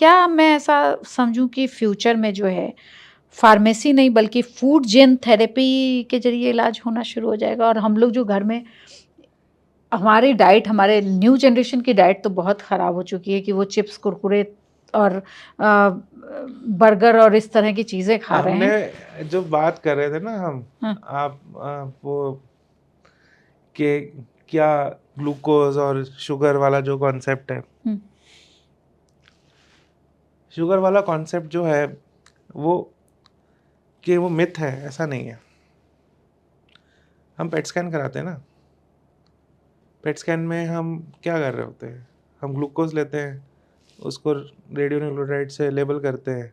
क्या मैं ऐसा समझूं कि फ्यूचर में जो है फार्मेसी नहीं बल्कि फूड जेन थेरेपी के जरिए इलाज होना शुरू हो जाएगा और हम लोग जो घर में हमारी डाइट हमारे न्यू जनरेशन की डाइट तो बहुत ख़राब हो चुकी है कि वो चिप्स कुरकुरे और बर्गर और इस तरह की चीज़ें खा रहे हमने हैं। जो बात कर रहे थे ना हम, हाँ। आप वो कि क्या ग्लूकोज और शुगर वाला जो कॉन्सेप्ट है, हम्म। शुगर वाला कॉन्सेप्ट जो है वो कि वो मिथ है, ऐसा नहीं है। हम पेट स्कैन कराते हैं ना, पेट स्कैन में हम क्या कर रहे होते हैं, हम ग्लूकोज लेते हैं, उसको रेडियोन्यूक्लियोटाइड से लेबल करते हैं,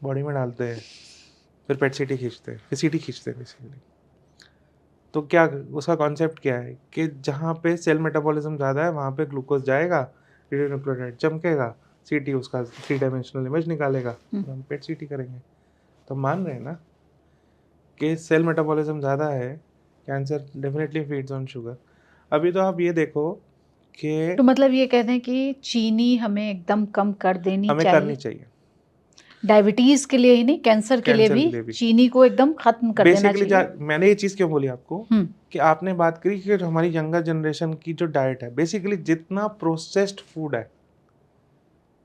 बॉडी में डालते हैं, फिर पेट सीटी खींचते हैं, फिर सीटी खींचते हैं बेसिकली। तो क्या उसका कॉन्सेप्ट क्या है कि जहाँ पे सेल मेटाबॉलिज्म ज़्यादा है वहाँ पे ग्लूकोज जाएगा, रेडियोन्यूक्लियोटाइड चमकेगा, सीटी उसका 3 डायमेंशनल इमेज निकालेगा, हम पेट सीटी करेंगे। तो मान रहे हैं ना कि सेल मेटाबॉलिज्म ज़्यादा है, cancer definitely feeds on sugar. अभी तो आप ये देखो कि तो मतलब ये कहते हैं कि चीनी हमें एकदम कम कर देनी हमें करनी चाहिए, चाहिए, डायबिटीज के लिए ही नहीं कैंसर के लिए कैंसर भी के लिए भी। चीनी को एकदम खत्म कर देना बेसिकली चाहिए। मैंने ये चीज़ क्यों बोली आपको हम्म। कि आपने बात करी कि हमारी यंगर जनरेशन की जो डाइट है, बेसिकली जितना प्रोसेस्ड फूड है,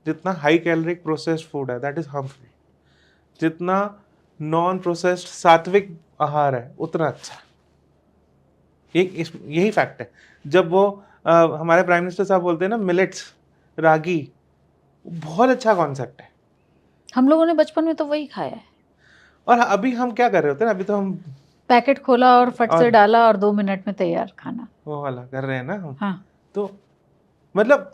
जितना हाई कैलोरिक प्रोसेस्ड फूड है दैट इज हार्मफुल, जितना नॉन प्रोसेस्ड सात्विक आहार है उतना अच्छा है। यही फैक्ट है। जब वो हमारे प्राइम मिनिस्टर साहब बोलते हैं ना मिलेट्स, रागी, बहुत अच्छा कॉन्सेप्ट है। हम लोगों ने बचपन में तो वही खाया है, और अभी हम क्या कर रहे होते हैं ना, अभी तो हम पैकेट खोला और फट से और डाला और 2 मिनट में तैयार खाना। वो वाला कर रहे हैं ना हम। हाँ। तो मतलब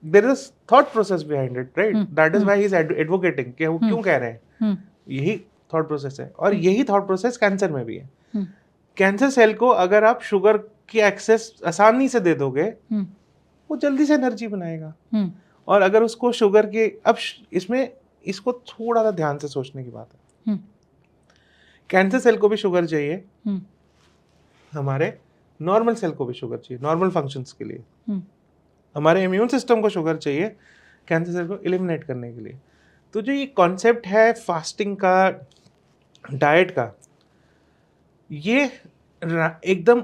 there is thought process behind it, right? That is hmm. Why he is advocating कि वो हम्म। क्यों कह रहे हैं। हम्म। यही थॉट प्रोसेस है, और हम्म। यही थॉट प्रोसेस कैंसर में भी है। हम्म। कैंसर सेल को अगर आप शुगर की एक्सेस आसानी से दे दोगे, हम्म। वो जल्दी से एनर्जी बनाएगा। हम्म। और अगर उसको शुगर के इसमें इसको थोड़ा सा ध्यान से सोचने की बात है। हम्म। कैंसर सेल को भी शुगर चाहिए, हम्म। हमारे नॉर्मल सेल को भी शुगर चाहिए नॉर्मल फंक्शंस के लिए, हम्म। हमारे इम्यून सिस्टम को शुगर चाहिए कैंसर सेल को एलिमिनेट करने के लिए। तो जो ये कॉन्सेप्ट है फास्टिंग का, डाइट का, ये एकदम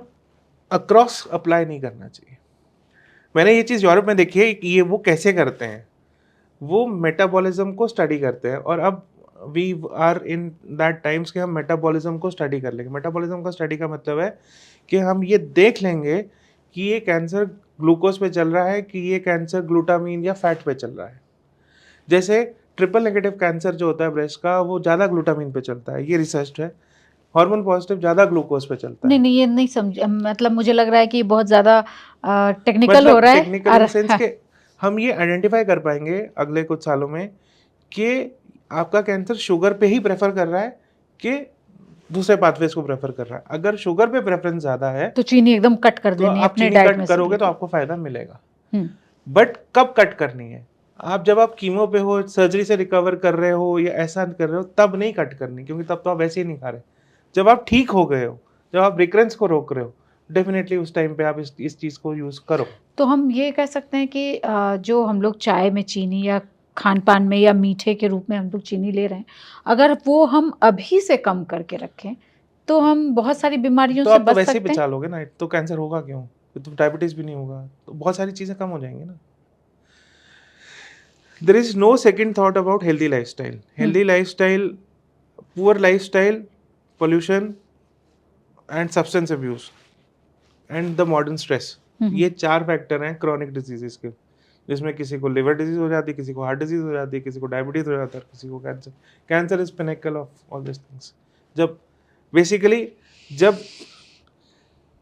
अक्रॉस अप्लाई नहीं करना चाहिए। मैंने ये चीज़ यूरोप में देखी है कि ये वो कैसे करते हैं, वो मेटाबॉलिज्म को स्टडी करते हैं। और अब we are in that times कि हम मेटाबॉलिज्म को स्टडी कर लेंगे। मेटाबॉलिज्म का स्टडी का मतलब है कि हम ये देख लेंगे कि ये कैंसर ग्लूकोज पे चल रहा है कि ये कैंसर ग्लूटामीन या फैट पे चल रहा है। जैसे ट्रिपल नेगेटिव कैंसर जो होता है ब्रेस्ट का, वो ज़्यादा ग्लूटामीन पे चलता है, ये रिसर्च है। हार्मोन पॉजिटिव ज़्यादा ग्लूकोज पे चलता नहीं है। नहीं, ये नहीं समझ, मतलब मुझे लग रहा है कि ये बहुत ज़्यादा टेक्निकल हो मतलब रहा है टेक्निकल इन और सेंस के हम ये आइडेंटिफाई कर पाएंगे अगले कुछ सालों में कि आपका कैंसर शुगर पे ही प्रेफर कर रहा है कि दूसरे पाथवेज को प्रेफर कर रहा है। अगर शुगर पे प्रेफरेंस ज़्यादा है तो चीनी एकदम कट कर तो देनी है आप अपने चीनी डाइट कट में से करोगे तो बिल्कुल। आपको फायदा मिलेगा। हम्म। बट कब कट करनी है? आप जब आप कीमो पे हो, सर्जरी से रिकवर कर रहे हो या ऐसा कर रहे हो, तब नहीं कट करनी, क्योंकि तब तो आप वैसे ही नहीं खा रहे। जब आप ठीक हो गए हो, जब आप रिकरेंस को रोक रहे हो, डेफिनेटली उस टाइम पे आप इस चीज़ को यूज़ करो। तो हम ये कह सकते हैं कि जो हम लोग चाय में चीनी या खान पान में या मीठे के रूप में हम लोग चीनी ले रहे हैं, अगर वो हम अभी से कम करके रखें तो हम बहुत सारी बीमारियों तो से आप तो बच वैसे ही सकते हैं। बचा लोगे ना, तो कैंसर होगा क्यों? तो डायबिटीज भी नहीं होगा, तो बहुत सारी चीज़ें कम हो जाएंगी ना। There is no second thought about healthy lifestyle. Hmm. Healthy lifestyle, poor lifestyle, pollution and substance abuse and the modern stress, hmm. ये 4 फैक्टर हैं क्रॉनिक डिजीजेस के, जिसमें किसी को लिवर डिजीज हो जाती है, किसी को हार्ट डिजीज हो जाती है, किसी को डायबिटीज हो जाता है, किसी को cancer. Cancer is pinnacle of all this things. जब बेसिकली जब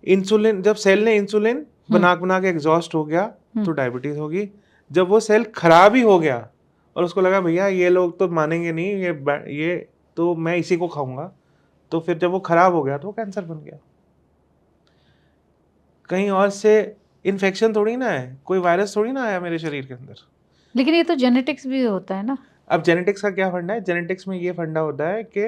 इंसुलिन, जब सेल ने इंसुलिन बना के एग्जॉस्ट हो गया तो डायबिटीज होगी। जब वो सेल खराब ही हो गया और उसको लगा भैया ये लोग तो मानेंगे नहीं, ये तो मैं इसी को खाऊंगा, तो फिर जब वो खराब हो गया तो कैंसर बन गया। कहीं और से इन्फेक्शन थोड़ी ना है, कोई वायरस थोड़ी ना आया मेरे शरीर के अंदर। लेकिन ये तो जेनेटिक्स भी होता है ना। अब जेनेटिक्स का क्या फंडा है? जेनेटिक्स में ये फंडा होता है कि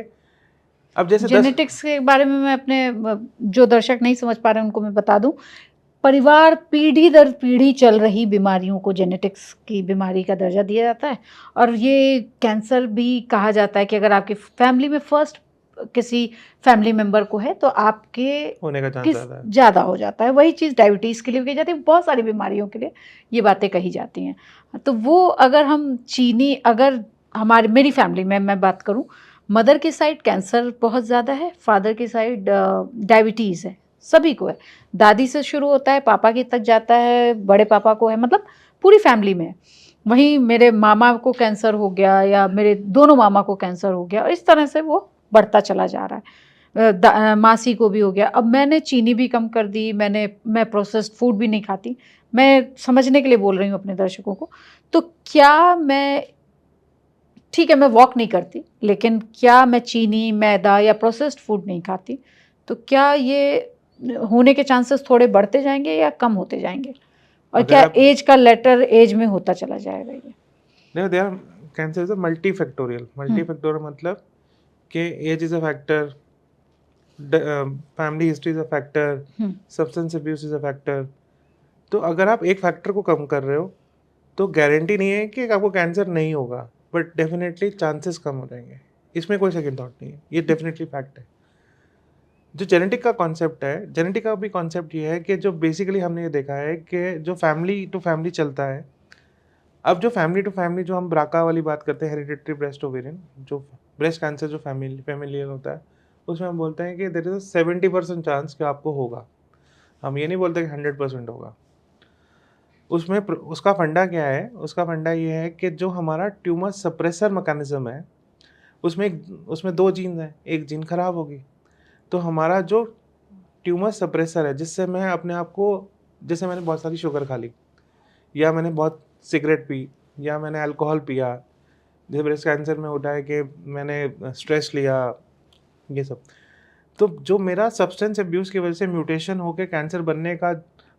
अब जैसे 10, जेनेटिक्स के बारे में मैं अपने जो दर्शक नहीं समझ पा रहे हैं उनको मैं बता दूं परिवार पीढ़ी दर पीढ़ी चल रही बीमारियों को जेनेटिक्स की बीमारी का दर्जा दिया जाता है। और ये कैंसर भी कहा जाता है कि अगर आपकी फैमिली में फर्स्ट किसी फैमिली मेंबर को है तो आपके होने का चांस किस ज़्यादा है। ज़्यादा हो जाता है। वही चीज़ डायबिटीज़ के लिए भी कही जाती है, बहुत सारी बीमारियों के लिए ये बातें कही जाती हैं। तो वो अगर हम चीनी अगर हमारे मेरी फैमिली में मैं बात करूं, मदर की साइड कैंसर बहुत ज़्यादा है, फादर की साइड डायबिटीज़ है, सभी को है। दादी से शुरू होता है, पापा की तक जाता है, बड़े पापा को है, मतलब पूरी फैमिली में है। वहीं मेरे मामा को कैंसर हो गया या मेरे दोनों मामा को कैंसर हो गया और इस तरह से वो बढ़ता चला जा रहा है। मासी को भी हो गया। अब मैंने चीनी भी कम कर दी, मैं प्रोसेस्ड फूड भी नहीं खाती। मैं समझने के लिए बोल रही हूँ अपने दर्शकों को। तो क्या मैं ठीक है मैं वॉक नहीं करती, लेकिन क्या मैं चीनी, मैदा या प्रोसेस्ड फूड नहीं खाती, तो क्या ये होने के चांसेस थोड़े बढ़ते जाएंगे या कम होते जाएंगे? और अगर क्या आप एज का लेटर एज में होता चला जाएगा ये? नहीं, they are cancer is a multifactorial मतलब कि age is a factor, family history is a factor, hmm substance abuse is a factor. तो अगर आप एक फैक्टर को कम कर रहे हो तो गारंटी नहीं है कि आपको कैंसर नहीं होगा, बट डेफिनेटली चांसेस कम हो जाएंगे। इसमें कोई सेकंड थॉट नहीं है, ये डेफिनेटली फैक्ट है। जो जेनेटिक का कॉन्सेप्ट है, जेनेटिक का भी कॉन्सेप्ट ये है कि जो बेसिकली हमने ये देखा है कि जो फैमिली टू फैमिली चलता है। अब जो फैमिली टू फैमिली जो हम ब्राका वाली बात करते हैं, हेरिडिटरी ब्रेस्ट ओवेरियन, जो ब्रेस्ट कैंसर जो फैमिलियल होता है, उसमें हम बोलते हैं कि देर इज अ 70% चांस कि आपको होगा। हम ये नहीं बोलते कि 100% होगा। उसमें उसका फंडा क्या है? उसका फंडा ये है कि जो हमारा ट्यूमर सप्रेसर मैकेनिज्म है, उसमें 2 जीन हैं, एक जीन खराब होगी। तो हमारा जो ट्यूमर सप्रेसर है, जिससे मैं अपने आप को, जैसे मैंने बहुत सारी शुगर खा ली या मैंने बहुत सिगरेट पी या मैंने अल्कोहल पिया, जैसे ब्रेस्ट कैंसर में होता है कि मैंने स्ट्रेस लिया, ये सब। तो जो मेरा सब्सटेंस अब्यूज़ की वजह से म्यूटेशन होके कैंसर बनने का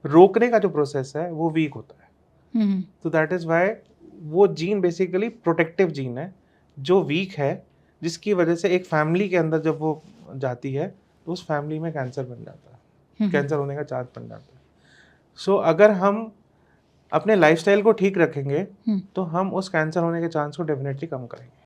रोकने का जो प्रोसेस है, वो वीक होता है। हम्म तो दैट इज़ व्हाई वो जीन बेसिकली प्रोटेक्टिव जीन है, जो वीक है, जिसकी वजह से एक फैमिली के अंदर जब वो जाती है, तो उस फैमिली में कैंसर बन जाता है, कैंसर होने का चांस बन जाता है। सो अगर हम अपने लाइफस्टाइल को ठीक रखेंगे, हम्म तो हम उस कैंसर होने के चांस को डेफिनेटली कम करेंगे।